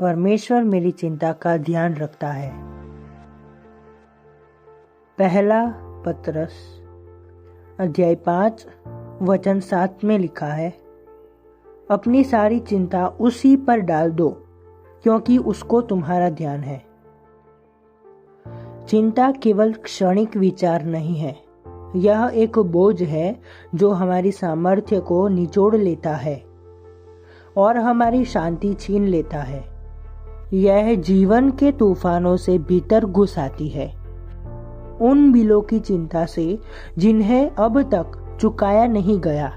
परमेश्वर मेरी चिंता का ध्यान रखता है। पहला पतरस अध्याय 5 वचन 7 में लिखा है, अपनी सारी चिंता उसी पर डाल दो क्योंकि उसको तुम्हारा ध्यान है। चिंता केवल क्षणिक विचार नहीं है, यह एक बोझ है जो हमारी सामर्थ्य को निचोड़ लेता है और हमारी शांति छीन लेता है। यह जीवन के तूफानों से भीतर घुस आती है, उन बिलों की चिंता से जिन्हें अब तक चुकाया नहीं गया,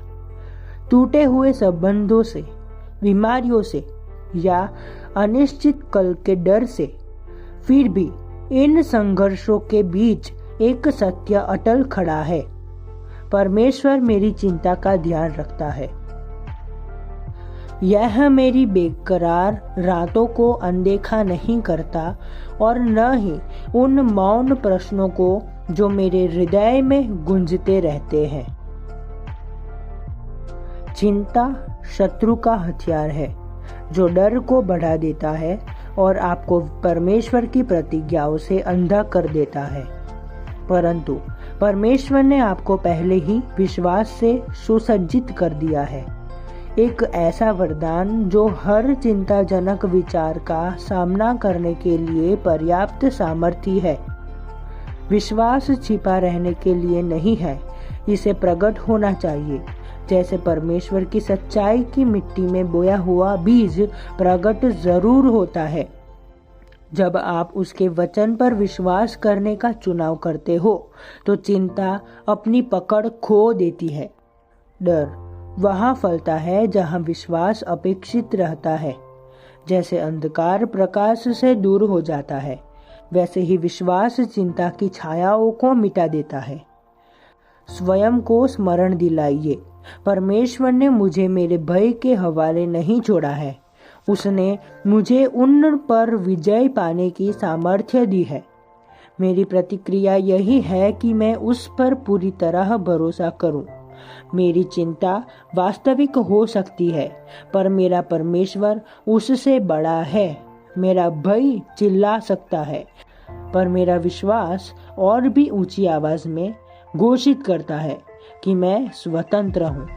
टूटे हुए संबंधों से, बीमारियों से या अनिश्चित कल के डर से। फिर भी इन संघर्षों के बीच एक सत्य अटल खड़ा है, परमेश्वर मेरी चिंता का ध्यान रखता है। यह मेरी बेकरार रातों को अनदेखा नहीं करता और न ही उन मौन प्रश्नों को जो मेरे हृदय में गूंजते रहते हैं। चिंता शत्रु का हथियार है जो डर को बढ़ा देता है और आपको परमेश्वर की प्रतिज्ञाओं से अंधा कर देता है। परंतु परमेश्वर ने आपको पहले ही विश्वास से सुसज्जित कर दिया है, एक ऐसा वरदान जो हर चिंताजनक विचार का सामना करने के लिए पर्याप्त सामर्थ्य है। विश्वास छिपा रहने के लिए नहीं है, इसे प्रकट होना चाहिए। जैसे परमेश्वर की सच्चाई की मिट्टी में बोया हुआ बीज प्रकट जरूर होता है जब आप उसके वचन पर विश्वास करने का चुनाव करते हो, तो चिंता अपनी पकड़ खो देती है। डर वहाँ फलता है जहाँ विश्वास अपेक्षित रहता है। जैसे अंधकार प्रकाश से दूर हो जाता है, वैसे ही विश्वास चिंता की छायाओं को मिटा देता है। स्वयं को स्मरण दिलाइए, परमेश्वर ने मुझे मेरे भय के हवाले नहीं छोड़ा है, उसने मुझे उन पर विजय पाने की सामर्थ्य दी है। मेरी प्रतिक्रिया यही है कि मैं उस पर पूरी तरह भरोसा करूं। मेरी चिंता वास्तविक हो सकती है, पर मेरा परमेश्वर उससे बड़ा है। मेरा भय चिल्ला सकता है, पर मेरा विश्वास और भी ऊंची आवाज में घोषित करता है कि मैं स्वतंत्र हूँ।